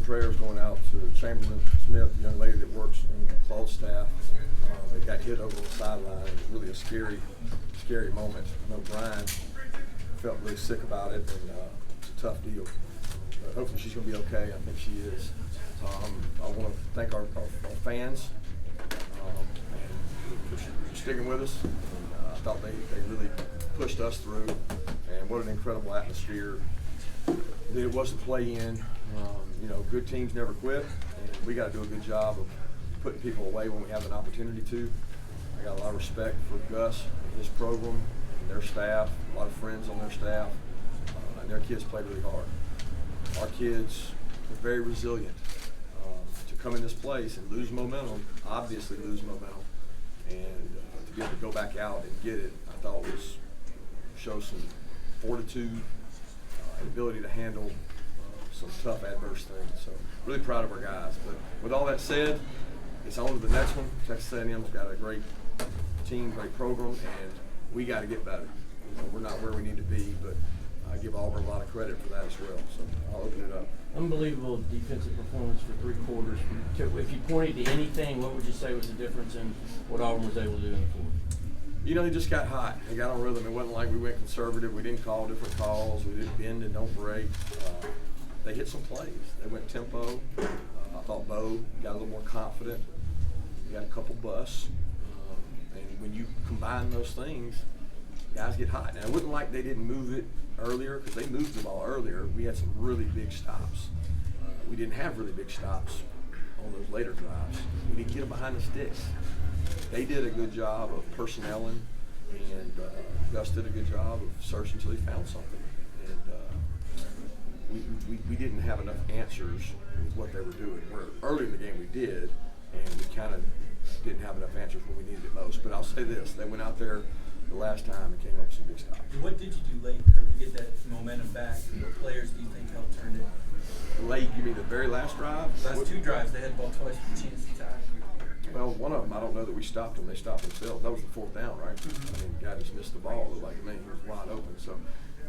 and prayers going out to Chamberlain Smith, the young lady that works in Claude's staff. That got hit over the sideline. It was really a scary moment. I know Brian felt really sick about it, and it's a tough deal. But hopefully she's going to be okay. I think she is. I want to thank our fans and for sticking with us. And, I thought they really pushed us through, and what an incredible atmosphere. It was to play in. Good teams never quit, and we got to do a good job of putting people away when we have an opportunity to. I got a lot of respect for Gus and his program and their staff, a lot of friends on their staff, and their kids played really hard. Our kids are very resilient. To come in this place and lose momentum, obviously lose momentum, and to be able to go back out and get it, I thought was show some fortitude and ability to handle some tough adverse things. So really proud of our guys. But with all that said, it's on to the next one. Texas A&M's got a great team, great program, and we got to get better. We're not where we need to be, but I give Auburn a lot of credit for that as well. So I'll open it up. Unbelievable defensive performance for 3 quarters. If you pointed to anything, what would you say was the difference in what Auburn was able to do in the fourth? They just got hot. They got on rhythm. It wasn't like we went conservative. We didn't call different calls. We didn't bend and don't break. They hit some plays. They went tempo. I thought Bo got a little more confident. We got a couple busts. And when you combine those things, guys get hot. Now, it wasn't like they didn't move it earlier, because they moved the ball earlier. We had some really big stops. We didn't have really big stops on those later drives. We didn't get them behind the sticks. They did a good job of personnelling, and Gus did a good job of searching until he found something. And we didn't have enough answers with what they were doing. Where early in the game we did, and we kind of didn't have enough answers when we needed it most. But I'll say this, they went out there the last time and came up with some big stops. What did you do late, Kirby, to get that momentum back? What players do you think helped turn it? Late, you mean the very last drive? Last 2 drives, they had the ball twice with a chance to tie. Well, one of them, I don't know that we stopped them. They stopped themselves. That was the 4th down, right? I mean, the guy just missed the ball. It looked like, man, he was wide open. So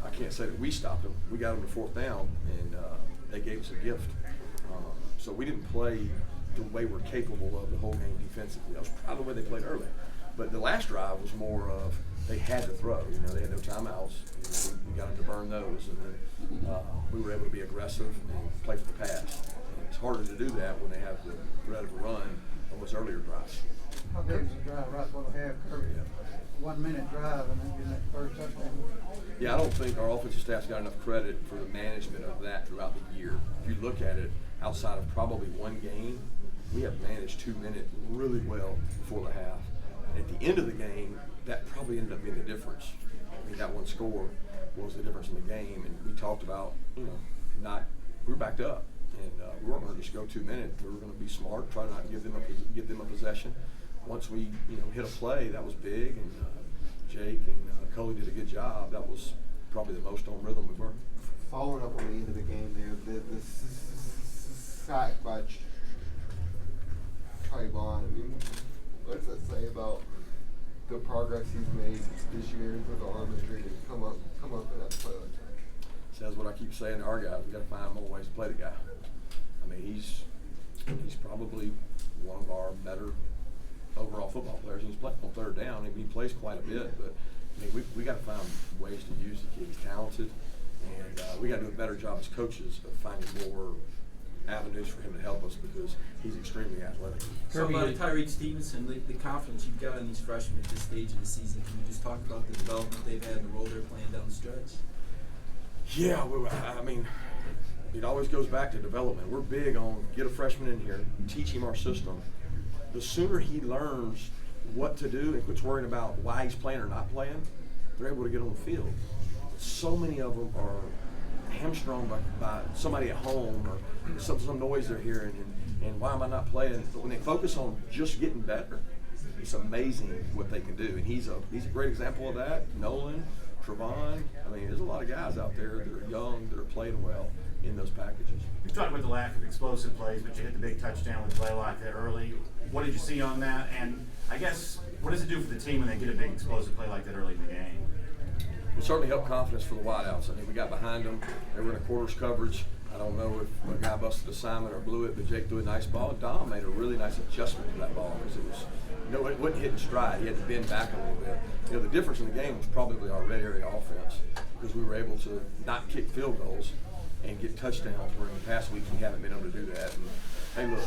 I can't say that we stopped them. We got them to 4th down, and they gave us a gift. So we didn't play the way we're capable of the whole game defensively. That was probably the way they played early. But the last drive was more of they had to throw. They had no timeouts. We got them to burn those, and then we were able to be aggressive and play for the pass. And it's harder to do that when they have the threat of a run on those earlier drives. How big was the drive right before the half, Kirby? 1 minute drive and then getting that first touchdown. Yeah, I don't think our offensive staff's got enough credit for the management of that throughout the year. If you look at it, outside of probably one game, we have managed 2 minutes really well before the half. And at the end of the game, that probably ended up being the difference. I mean, that one score was the difference in the game. And we talked about, we were backed up. And we weren't going to just go 2 minutes. We were going to be smart, try not to give them a possession. Once we, hit a play, that was big. And Jake and Coley did a good job. That was probably the most on rhythm we were. Following up on the end of the game there, the sack by Trayvon, what does that say about the progress he's made this year with the arm injury to come up in that play like that? Says what I keep saying to our guys, we got to find more ways to play the guy. I mean, he's probably one of our better overall football players. He's playing on 3rd down. I mean, he plays quite a bit, but we got to find ways to use the kid. He's talented, and we got to do a better job as coaches of finding more avenues for him to help us because he's extremely athletic. So about Tyreek Stevenson, the confidence you've got in these freshmen at this stage of the season, can you just talk about the development they've had and the role they're playing down the stretch? Yeah, I mean, it always goes back to development. We're big on get a freshman in here, teach him our system. The sooner he learns what to do and quits worrying about why he's playing or not playing, they're able to get on the field. So many of them are hamstrung by somebody at home or some noise they're hearing, and why am I not playing? But when they focus on just getting better, it's amazing what they can do. And he's a great example of that. Nolan, Trevon, I mean, there's a lot of guys out there that are young, that are playing well in those packages. You talked about the lack of explosive plays, but you hit the big touchdown with Blaylock there early. What did you see on that? And I guess, what does it do for the team when they get a big explosive play like that early in the game? It certainly helped confidence for the wideouts. I mean, we got behind them. They were in a quarters coverage. I don't know if a guy busted assignment or blew it, but Jake threw a nice ball. Dom made a really nice adjustment to that ball because it was, it wasn't hitting stride. He had to bend back a little bit. The difference in the game was probably our red area offense because we were able to not kick field goals and get touchdowns where in the past week we haven't been able to do that. And, hey, look,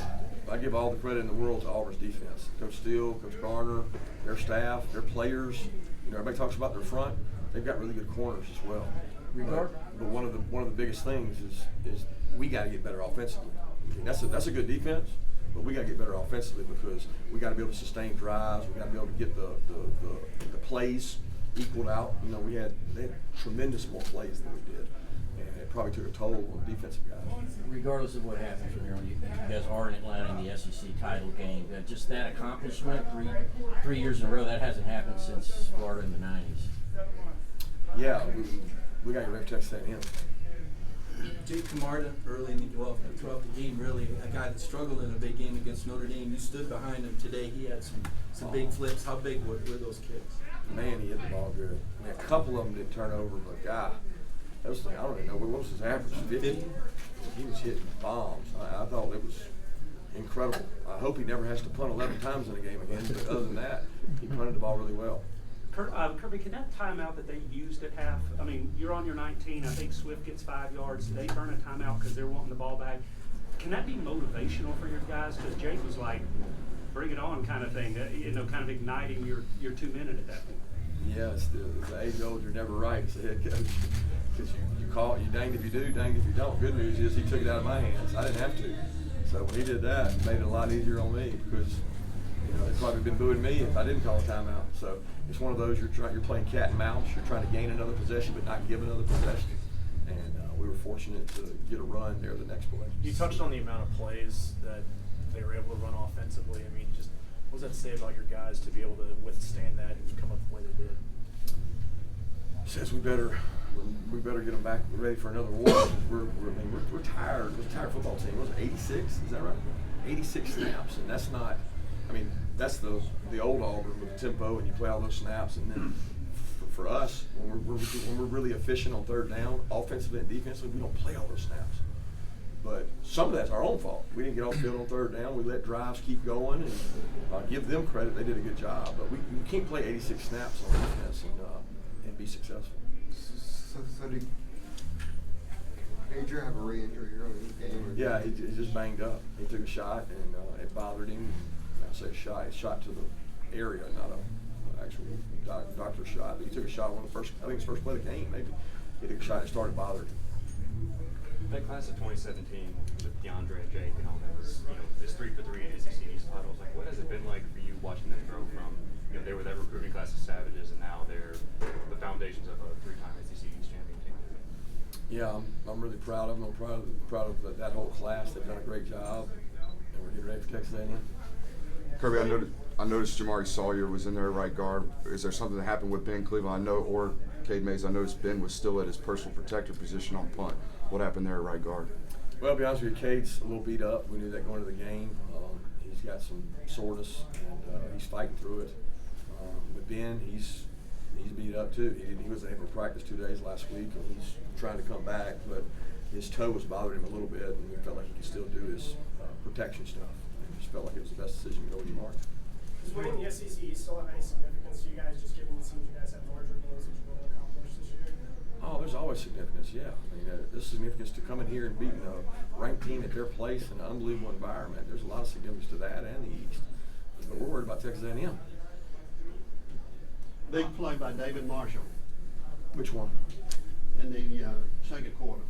I give all the credit in the world to Auburn's defense. Coach Steele, Coach Garner, their staff, their players. Everybody talks about their front. They've got really good corners as well. But one of the biggest things is we got to get better offensively. I mean, that's a good defense, but we got to get better offensively because we got to be able to sustain drives. We got to be able to get the plays equaled out. They had tremendous more plays than we did, and it probably took a toll on the defensive guys. Regardless of what happens from here on, you guys are in Atlanta in the SEC title game. Just that accomplishment, three years in a row, that hasn't happened since Florida in the '90s. Yeah, we got to get ready for Texas A&M. Jake Camarda early in throughout the game, really a guy that struggled in a big game against Notre Dame. You stood behind him today. He had some big flips. How big were those kicks? Man, he hit the ball good. I mean, a couple of them did turn over, but God, I don't even know what was his average. 50. He was hitting bombs. I thought it was incredible. I hope he never has to punt 11 times in a game again. But other than that, he punted the ball really well. Kirby, can that timeout that they used at half, I mean, you're on your 19, I think Swift gets 5 yards, they burn a timeout because they're wanting the ball back. Can that be motivational for your guys? Because Jake was like, bring it on kind of thing, kind of igniting your 2 minute at that point. Yeah, it's the age-old, you're never right as a head coach. Because you call it, you danged if you do, danged if you don't. Good news is he took it out of my hands. I didn't have to. So when he did that, it made it a lot easier on me because they'd probably been booing me if I didn't call a timeout. So it's one of those you're playing cat and mouse. You're trying to gain another possession but not give another possession. And we were fortunate to get a run there the next play. You touched on the amount of plays that they were able to run offensively. I mean, just what does that say about your guys to be able to withstand that and come up the way they did? Says we better get them back ready for another war. We're tired. We're a tired football team. What was it, 86? Is that right? 86 snaps, and that's not. I mean, that's the old Auburn with the tempo, and you play all those snaps, and then for us, when we're really efficient on third down, offensively and defensively, we don't play all those snaps. But some of that's our own fault. We didn't get off the field on third down. We let drives keep going, and give them credit. They did a good job. But we can't play 86 snaps on defense and be successful. So did Adrian have a re-injury early in the game? Yeah, he just banged up. He took a shot, and it bothered him. I say shot. He shot to the area, not an actual doctor shot. But he took a shot on the first, I think it's first play of the game, maybe. He took a shot and started bothering him. That class of 2017 with DeAndre and Jake and all that was, this 3 for 3 in SEC East titles. Like, what has it been like for you watching them grow from, they were that recruiting class of savages, and now they're the foundations of a 3-time SEC East champion team? Yeah, I'm really proud of them. I'm proud of that whole class. They've done a great job, and we're getting ready for Texas A&M. Kirby, I noticed Jamari Sawyer was in there right guard. Is there something that happened with Ben Cleveland? Or Cade Mays? I noticed Ben was still at his personal protector position on punt. What happened there at right guard? Well, to be honest with you, Cade's a little beat up. We knew that going into the game. He's got some soreness, and he's fighting through it. But Ben, he's beat up too. He wasn't able to practice 2 days last week, and he's trying to come back, but his toe was bothering him a little bit, and we felt like he could still do his protection stuff. And just felt like it was the best decision to go with Jamari. Does winning the SEC still have any significance to you guys, just given the seems you guys have larger goals that you want to accomplish this year? Oh, there's always significance, yeah. I mean, there's significance to coming here and beating a ranked team at their place in an unbelievable environment. There's a lot of significance to that and the East. But we're worried about Texas A&M. Big play by David Marshall Which one? in the second quarter.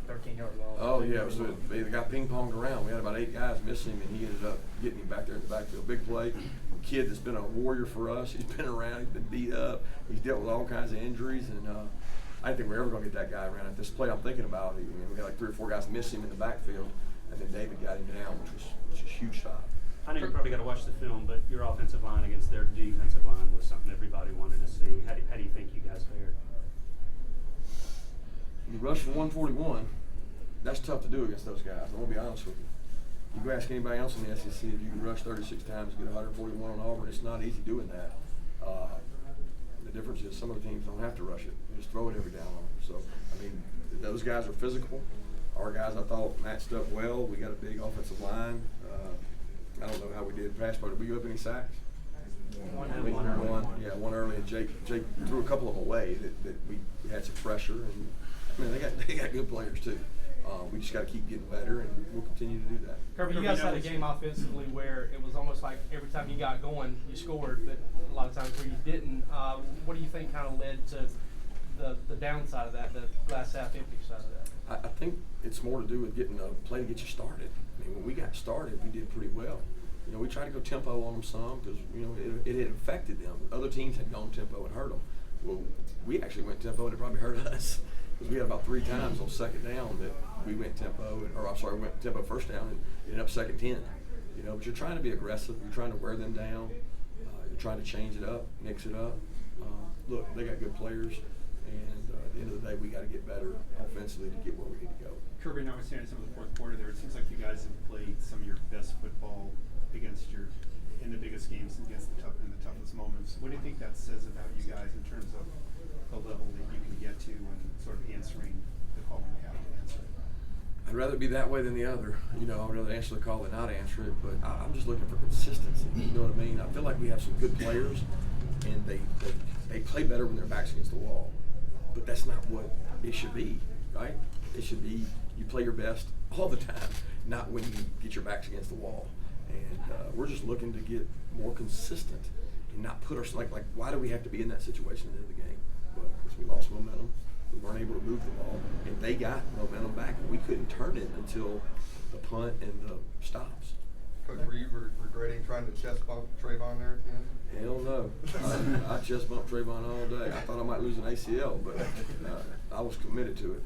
13-yard loss. Oh, yeah. They got ping-ponged around. We had about 8 guys missing him, and he ended up getting him back there in the backfield. Big play. Kid that's been a warrior for us. He's been around. He's been beat up. He's dealt with all kinds of injuries, and I didn't think we were ever going to get that guy around. At this play I'm thinking about, we got like 3 or 4 guys miss him in the backfield, and then David got him down, which was a huge shot. I know you probably got to watch the film, but your offensive line against their defensive line was something everybody wanted to see. How do you think you guys fared? You rush for 141. That's tough to do against those guys. I'm going to be honest with you. You go ask anybody else in the SEC if you can rush 36 times and get 141 on Auburn. It's not easy doing that. The difference is some of the teams don't have to rush it. They just throw it every down on them. So, I mean, those guys are physical. Our guys, I thought, matched up well. We got a big offensive line. I don't know how we did pass, but did we give up any sacks? One early, and Jake threw a couple of them away that we had some pressure, and I mean they got good players too. We just got to keep getting better, and we'll continue to do that. Kirby, you guys had a game offensively where it was almost like every time you got going, you scored, but a lot of times where you didn't. What do you think kind of led to the downside of that, the glass half empty side of that? I think it's more to do with getting a play to get you started. I mean, when we got started, we did pretty well. You know, we tried to go tempo on them some because, you know, it had affected them. Other teams had gone tempo and hurt them. Well, we actually went tempo and it probably hurt us because we had about 3 times on second down that we went tempo, we went tempo first down and ended up second 10. You know, but you're trying to be aggressive. You're trying to wear them down. You're trying to change it up, mix it up. Look, they got good players, and at the end of the day, we got to get better offensively to get where we need to go. Kirby, notwithstanding some of the fourth quarter there, it seems like you guys have played some of your best football against in the biggest games, against the toughest moments. What do you think that says about you guys in terms of the level that you can get to and sort of answering the call when you have to answer it? I'd rather be that way than the other. You know, I'd rather answer the call than not answer it, but I'm just looking for consistency. You know what I mean? I feel like we have some good players, and they play better when their back's against the wall. But that's not what it should be, right? It should be you play your best all the time, not when you get your backs against the wall. And we're just looking to get more consistent and not put ourselves like why do we have to be in that situation at the end of the game? Well, because we lost momentum. We weren't able to move the ball, and they got momentum back, and we couldn't turn it until the punt and the stops. Coach, were you regretting trying to chest bump Trayvon there at the end? Hell no. I chest bumped Trayvon all day. I thought I might lose an ACL, but I was committed to it.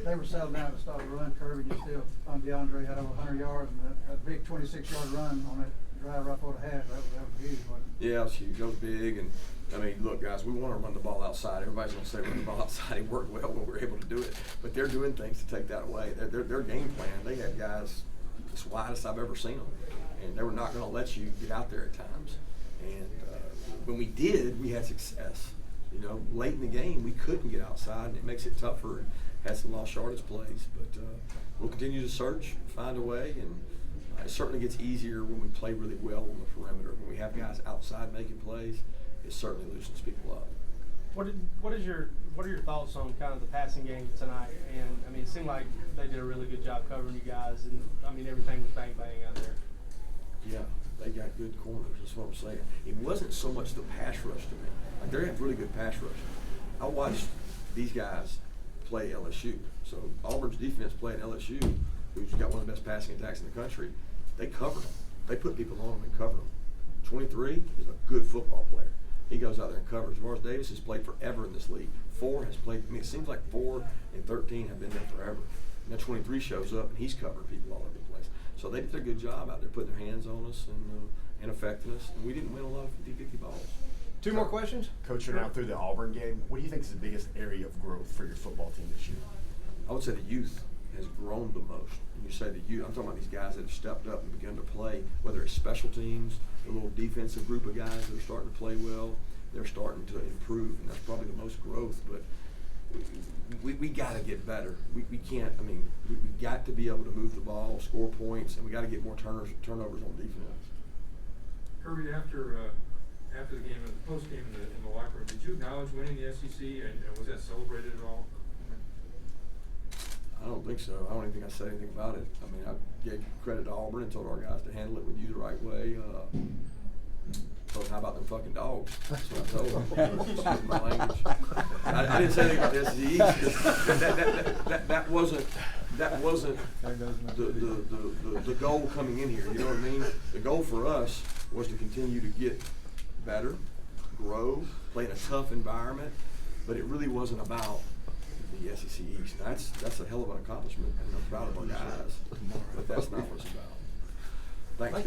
They were settling down to start a run, Kirby, and you still on DeAndre had over 100 yards, and that big 26-yard run on that drive right before the half, that was huge, wasn't it? Yeah, it was huge. It was big, and I mean, look, guys, we want to run the ball outside. Everybody's going to say run the ball outside. It worked well when we were able to do it, but they're doing things to take that away. Their game plan, they had guys as wide as I've ever seen them, and they were not going to let you get out there at times. And when we did, we had success. You know, late in the game, we couldn't get outside, and it makes it tougher. And had some lost yardage plays, but we'll continue to search, find a way, and it certainly gets easier when we play really well on the perimeter. When we have guys outside making plays, it certainly loosens people up. What are your thoughts on kind of the passing game tonight? And I mean, it seemed like they did a really good job covering you guys, and I mean everything was bang bang out there. Yeah, they got good corners. That's what I'm saying. It wasn't so much the pass rush to me. Like they have really good pass rush. I watched these guys play LSU. So Auburn's defense playing LSU, who's got one of the best passing attacks in the country. They covered them. They put people on them and covered them. 23 is a good football player. He goes out there and covers. Morris Davis has played forever in this league. 4 has played. I mean, it seems like 4 and 13 have been there forever. Now 23 shows up and he's covered people all over the place. So they did a good job out there putting their hands on us and affecting us. And we didn't win a lot of 50-50 balls. 2 more questions? Coach, you're now through the Auburn game. What do you think is the biggest area of growth for your football team this year? I would say the youth has grown the most. When you say the youth, I'm talking about these guys that have stepped up and begun to play, whether it's special teams, a little defensive group of guys that are starting to play well, they're starting to improve, and that's probably the most growth. But we got to get better. We can't, I mean, we got to be able to move the ball, score points, and we got to get more turnovers on defense. Kirby, after the game, the post game in the locker room, did you acknowledge winning the SEC, and was that celebrated at all? I don't think so. I don't even think I said anything about it. I mean, I gave credit to Auburn and told our guys to handle it with you the right way. So how about them fucking dogs? That's what I told them. Excuse my language. I didn't say anything about the SEC because that wasn't the goal coming in here. You know what I mean? The goal for us was to continue to get better, grow, play in a tough environment, but it really wasn't about the SEC East. That's a hell of an accomplishment, and I'm proud of our guys, but that's not what it's about. Thanks.